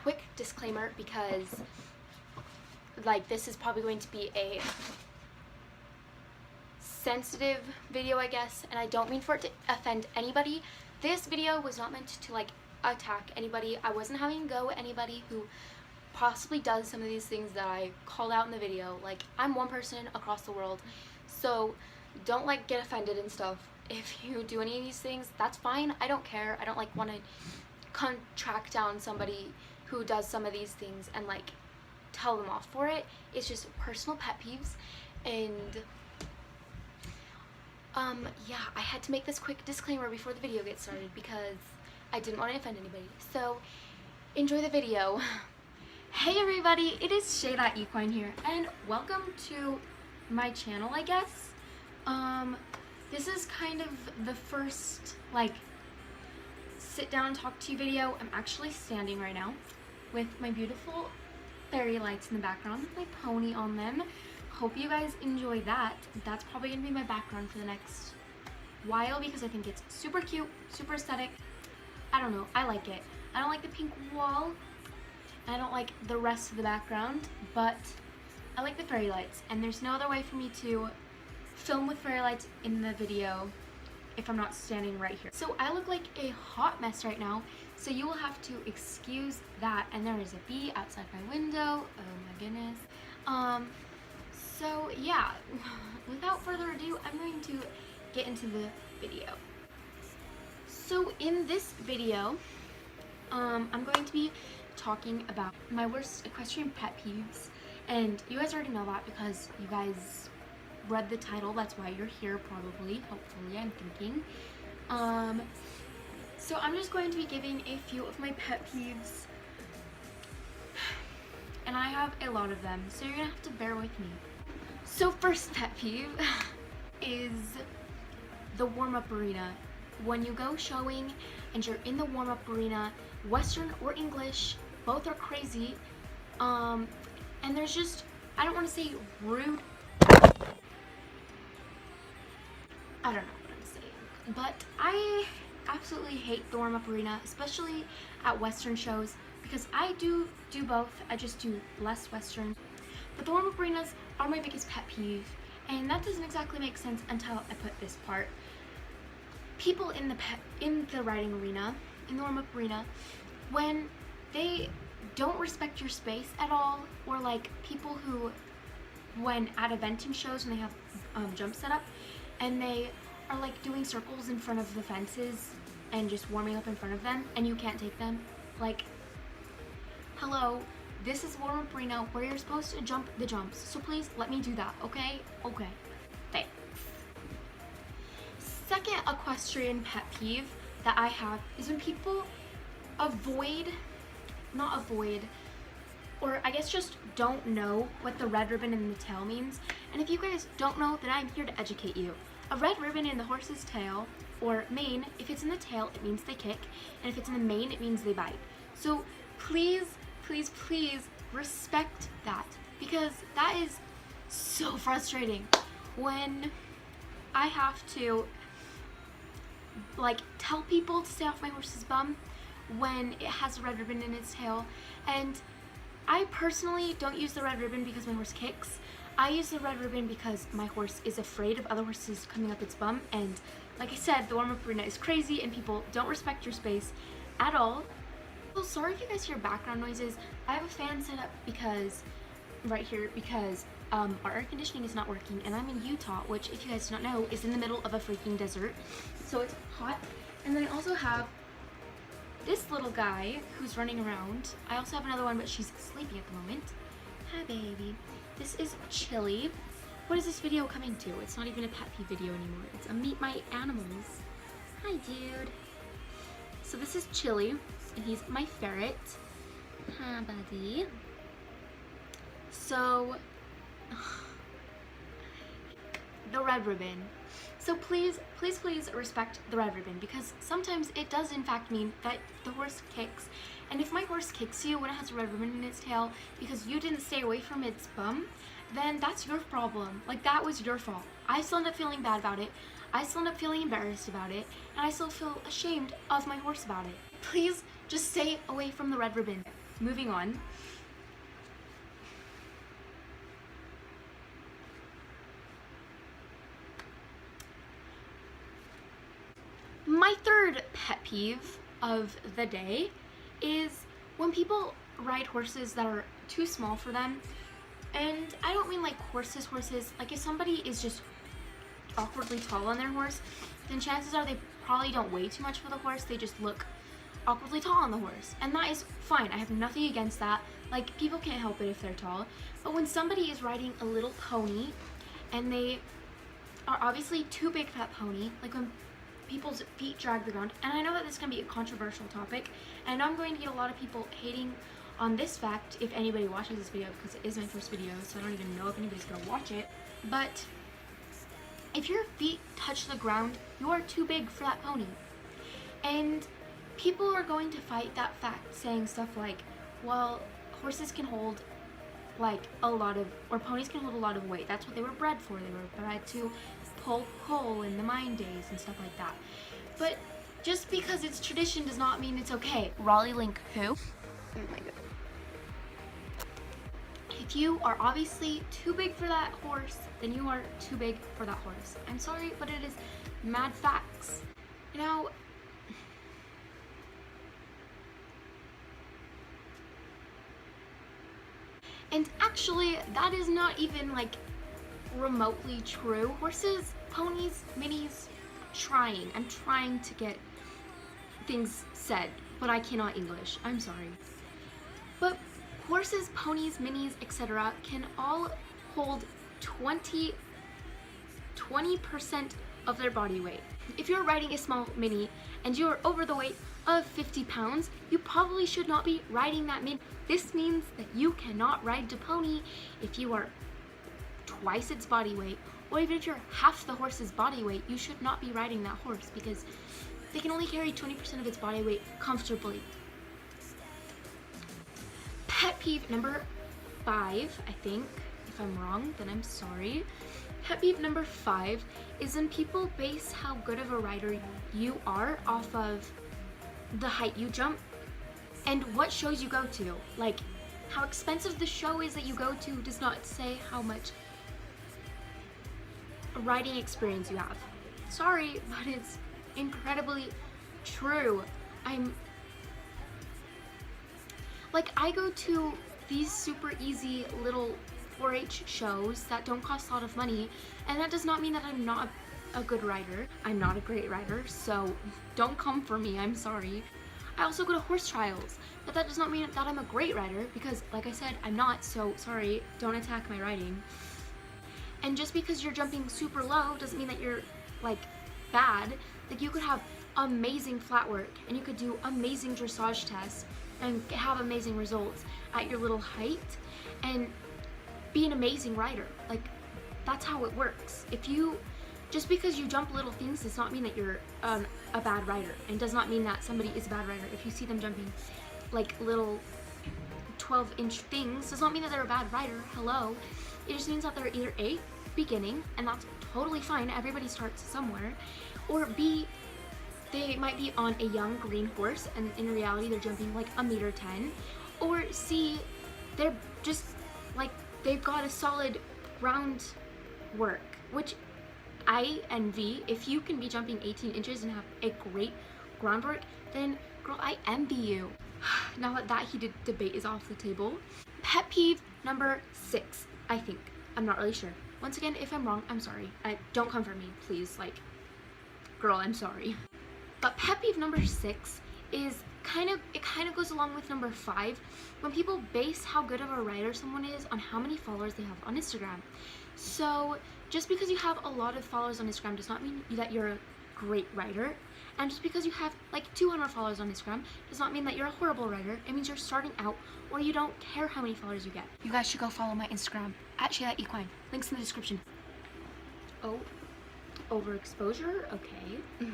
quick disclaimer because like this is probably going to be a sensitive video, I guess, and I don't mean for it to offend anybody. This video was not meant to like attack anybody. I wasn't having a go at anybody who possibly does some of these things that I called out in the video. Like, I'm one person across the world, so don't like get offended and stuff. If you do any of these things, that's fine. I don't care. I don't like want to track down somebody who does some of these things and like tell them off for it. It's just personal pet peeves, and yeah, I had to make this quick disclaimer before the video gets started because I didn't want to offend anybody. So enjoy the video. Hey everybody, it is ShaeThatEquine here, and welcome to my channel, I guess. This is kind of the first like sit down and talk to you video. I'm actually standing right now with my beautiful fairy lights in the background with my pony on them. Hope you guys enjoy that. That's probably gonna be my background for the next while because I think it's super cute, super aesthetic. I don't know, I like it. I don't like the pink wall. I don't like the rest of the background, but I like the fairy lights, and there's no other way for me to film with fairy lights in the video if I'm not standing right here. So I look like a hot mess right now, so you will have to excuse that. And there is a bee outside my window. Oh my goodness. So yeah, without further ado, I'm going to get into the video. So in this video, I'm going to be talking about my worst equestrian pet peeves, and you guys already know that because you guys read the title. That's why you're here, probably, hopefully, I'm thinking. So I'm just going to be giving a few of my pet peeves, and I have a lot of them, so you're gonna have to bear with me. So first pet peeve is the warm-up arena. When you go showing and you're in the warm-up arena, Western or English, both are crazy, and there's just, I don't want to say rude, I don't know what I'm saying, but I absolutely hate the warm-up arena, especially at Western shows, because I do both. I just do less Western, but the warm-up arenas are my biggest pet peeve, and that doesn't exactly make sense until I put this part. People in the riding arena, in the warm-up arena, when they don't respect your space at all, or like people who, when at eventing shows, when they have jumps set up, and they are like doing circles in front of the fences and just warming up in front of them, and you can't take them. Like, hello, this is warm-up arena where you're supposed to jump the jumps, so please let me do that, okay? Okay, thanks. Second equestrian pet peeve that I have is when people or I guess just don't know what the red ribbon in the tail means. And if you guys don't know, then I'm here to educate you. A red ribbon in the horse's tail, or mane, if it's in the tail, it means they kick, and if it's in the mane, it means they bite. So please, please, please respect that, because that is so frustrating when I have to like tell people to stay off my horse's bum when it has a red ribbon in its tail. And I personally don't use the red ribbon because my horse kicks. I use the red ribbon because my horse is afraid of other horses coming up its bum, and like I said, the warm-up arena is crazy and people don't respect your space at all. So sorry if you guys hear background noises. I have a fan set up because right here because our air conditioning is not working, and I'm in Utah, which, if you guys don't know, is in the middle of a freaking desert, so it's hot. And then I also have this little guy who's running around. I also have another one, but she's sleeping at the moment. Hi, baby. This is Chili. What is this video coming to? It's not even a pet peeve video anymore. It's a meet my animals. Hi, dude. So this is Chili, and he's my ferret. Hi, buddy. So, the red ribbon. So please, please, please respect the red ribbon, because sometimes it does in fact mean that the horse kicks. And if my horse kicks you when it has a red ribbon in its tail because you didn't stay away from its bum, then that's your problem. Like, that was your fault. I still end up feeling bad about it. I still end up feeling embarrassed about it, and I still feel ashamed of my horse about it. Please just stay away from the red ribbon. moving on. My third pet peeve of the day is when people ride horses that are too small for them. And I don't mean like horses, like if somebody is just awkwardly tall on their horse, then chances are they probably don't weigh too much for the horse, they just look awkwardly tall on the horse. And that is fine, I have nothing against that. Like, people can't help it if they're tall. But when somebody is riding a little pony and they are obviously too big for that pony, like when people's feet drag the ground, and I know that this is going to be a controversial topic, and I know I'm going to get a lot of people hating on this fact if anybody watches this video, because it is my first video, so I don't even know if anybody's going to watch it. But if your feet touch the ground, you are too big for that pony. And people are going to fight that fact, saying stuff like, well, horses can hold like a lot of, or ponies can hold a lot of weight. That's what they were bred for. They were bred to pull coal in the mine days and stuff like that. But just because it's tradition does not mean it's okay. Raleigh Link who? Oh my god. If you are obviously too big for that horse, then you are too big for that horse. I'm sorry, but it is mad facts. You know, and actually, that is not even like remotely true. Horses, ponies, minis, I'm trying to get things said, but I cannot English. I'm sorry. But horses, ponies, minis, etc. can all hold 20% of their body weight. If you're riding a small mini and you're over the weight of 50 pounds, you probably should not be riding that mini. This means that you cannot ride a pony if you are twice its body weight, or even if you're half the horse's body weight, you should not be riding that horse because they can only carry 20% of its body weight comfortably. Pet peeve number 5, I think. If I'm wrong, then I'm sorry. Pet peeve number 5 is when people base how good of a rider you are off of the height you jump and what shows you go to. Like, how expensive the show is that you go to does not say how much riding experience you have. Sorry, but it's incredibly true. I go to these super easy little 4-H shows that don't cost a lot of money, and that does not mean that I'm not a good rider. I'm not a great rider, so don't come for me, I'm sorry. I also go to horse trials, but that does not mean that I'm a great rider, because like I said, I'm not, so sorry, don't attack my riding. And just because you're jumping super low doesn't mean that you're like bad. Like, you could have amazing flat work and you could do amazing dressage tests and have amazing results at your little height and be an amazing rider. Like, that's how it works. Just because you jump little things does not mean that you're a bad rider, and does not mean that somebody is a bad rider. If you see them jumping like little 12-inch things, does not mean that they're a bad rider. Hello. It just means that they're either A, beginning, and that's totally fine, everybody starts somewhere, or B, they might be on a young green horse and in reality they're jumping like 1.10 meters, or C, they're just like, they've got a solid ground work, which I envy. If you can be jumping 18 inches and have a great groundwork, then girl, I envy you. Now that heated debate is off the table. Pet peeve number 6, I think. I'm not really sure. Once again, if I'm wrong, I'm sorry. Don't come for me, please. Like, girl, I'm sorry. But pet peeve number 6 is it kind of goes along with number 5, when people base how good of a rider someone is on how many followers they have on Instagram. So just because you have a lot of followers on Instagram does not mean that you're a great rider. And just because you have like 200 followers on Instagram does not mean that you're a horrible rider. It means you're starting out, or you don't care how many followers you get. You guys should go follow my Instagram at ShaeThatEquine. Links in the description. Oh, overexposure? Okay.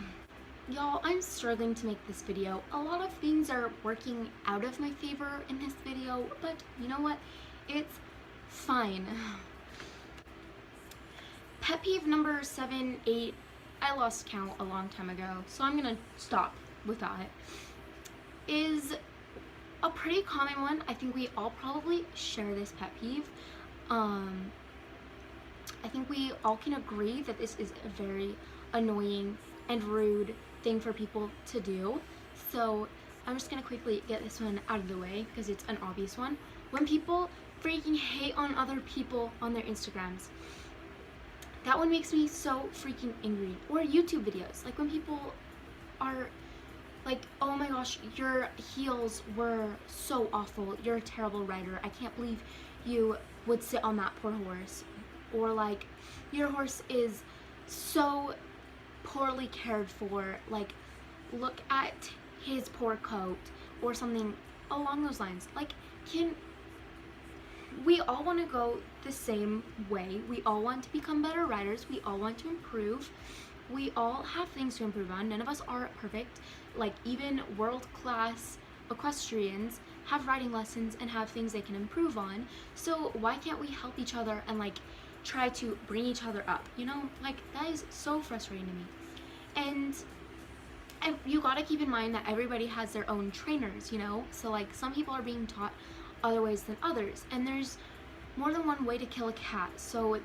Y'all, I'm struggling to make this video. A lot of things are working out of my favor in this video, but you know what? It's fine. Pet peeve number 7, 8, I lost count a long time ago, so I'm gonna stop with that, is a pretty common one, I think we all probably share this pet peeve. I think we all can agree that this is a very annoying and rude thing for people to do. So I'm just gonna quickly get this one out of the way because it's an obvious one. When people freaking hate on other people on their Instagrams, that one makes me so freaking angry. Or YouTube videos, like when people are like, oh my gosh, your heels were so awful, you're a terrible rider, I can't believe you would sit on that poor horse. Or like, your horse is so poorly cared for, like, look at his poor coat, or something along those lines. Like, we all want to go the same way. We all want to become better riders. We all want to improve. We all have things to improve on. None of us are perfect. Like, even world-class equestrians have riding lessons and have things they can improve on. So why can't we help each other and like try to bring each other up? You know, like, that is so frustrating to me. And you gotta keep in mind that everybody has their own trainers, you know? So like, some people are being taught other ways than others, and there's more than one way to kill a cat. So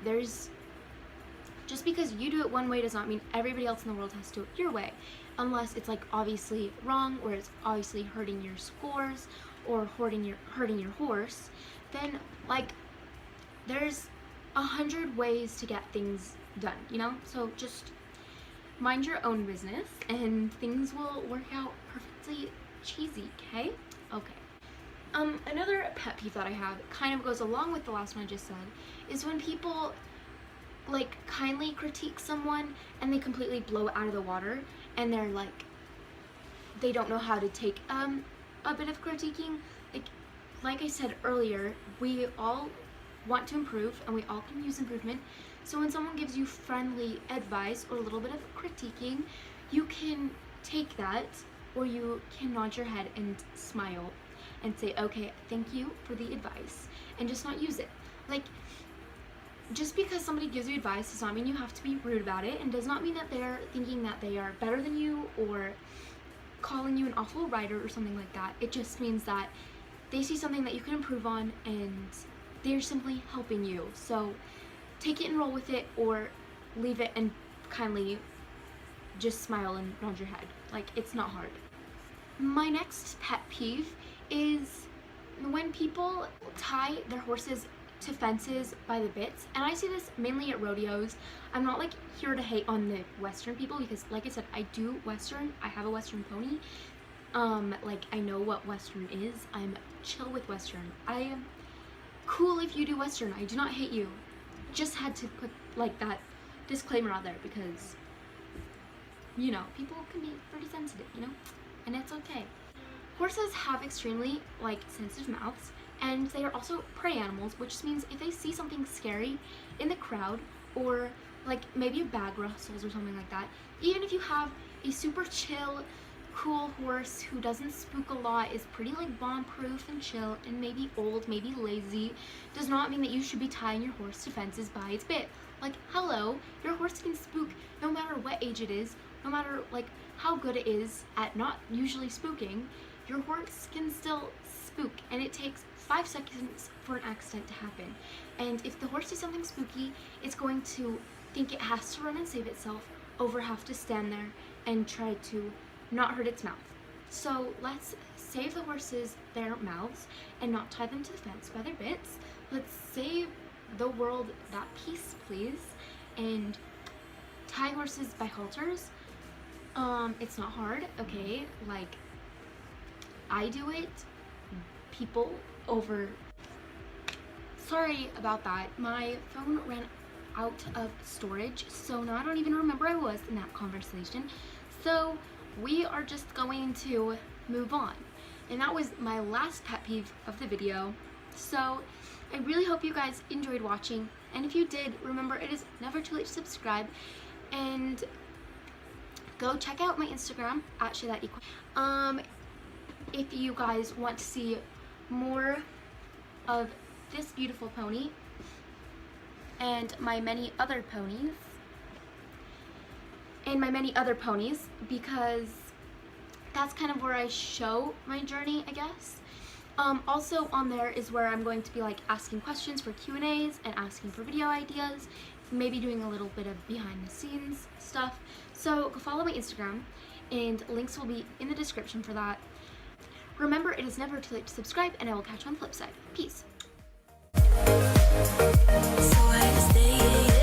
just because you do it one way does not mean everybody else in the world has to do it your way, unless it's like obviously wrong, or it's obviously hurting your scores or hurting your horse. Then like, there's 100 ways to get things done, you know? So just mind your own business and things will work out perfectly cheesy, okay? Okay. Another pet peeve that I have kind of goes along with the last one I just said, is when people like kindly critique someone and they completely blow it out of the water, and they're like, they don't know how to take a bit of critiquing. Like I said earlier, we all want to improve and we all can use improvement. So when someone gives you friendly advice or a little bit of critiquing, you can take that, or you can nod your head and smile and say, okay, thank you for the advice, and just not use it. Like, just because somebody gives you advice does not mean you have to be rude about it, and does not mean that they're thinking that they are better than you or calling you an awful rider or something like that. It just means that they see something that you can improve on and they're simply helping you. So take it and roll with it, or leave it and kindly just smile and nod your head. Like, it's not hard. My next pet peeve is when people tie their horses to fences by the bits, and I see this mainly at rodeos. I'm not like here to hate on the Western people, because like I said, I do Western. I have a Western pony. Like, I know what Western is. I'm chill with Western. I am cool if you do Western. I do not hate you. Just had to put like that disclaimer out there, because you know, people can be pretty sensitive, you know, and it's okay. Horses have extremely like sensitive mouths, and they are also prey animals, which means if they see something scary in the crowd, or like maybe a bag rustles or something like that, even if you have a super chill, cool horse who doesn't spook a lot, is pretty like bomb-proof and chill, and maybe old, maybe lazy, does not mean that you should be tying your horse to fences by its bit. Like, hello, your horse can spook no matter what age it is, no matter like how good it is at not usually spooking. Your horse can still spook, and it takes 5 seconds for an accident to happen. And if the horse sees something spooky, it's going to think it has to run and save itself over have to stand there and try to not hurt its mouth. So let's save the horses their mouths and not tie them to the fence by their bits. Let's save the world that peace, please, and tie horses by halters. It's not hard, okay? Like, I do it. People over. Sorry about that. My phone ran out of storage, so now I don't even remember I was in that conversation. So we are just going to move on. And that was my last pet peeve of the video. So I really hope you guys enjoyed watching, and if you did, remember, it is never too late to subscribe, and go check out my Instagram at ShaeThatEquine. If you guys want to see more of this beautiful pony and my many other ponies, because that's kind of where I show my journey, I guess. Also on there is where I'm going to be like asking questions for Q&As and asking for video ideas, maybe doing a little bit of behind the scenes stuff. So go follow my Instagram, and links will be in the description for that. Remember, it is never too late to subscribe, and I will catch you on the flip side. Peace. So I stay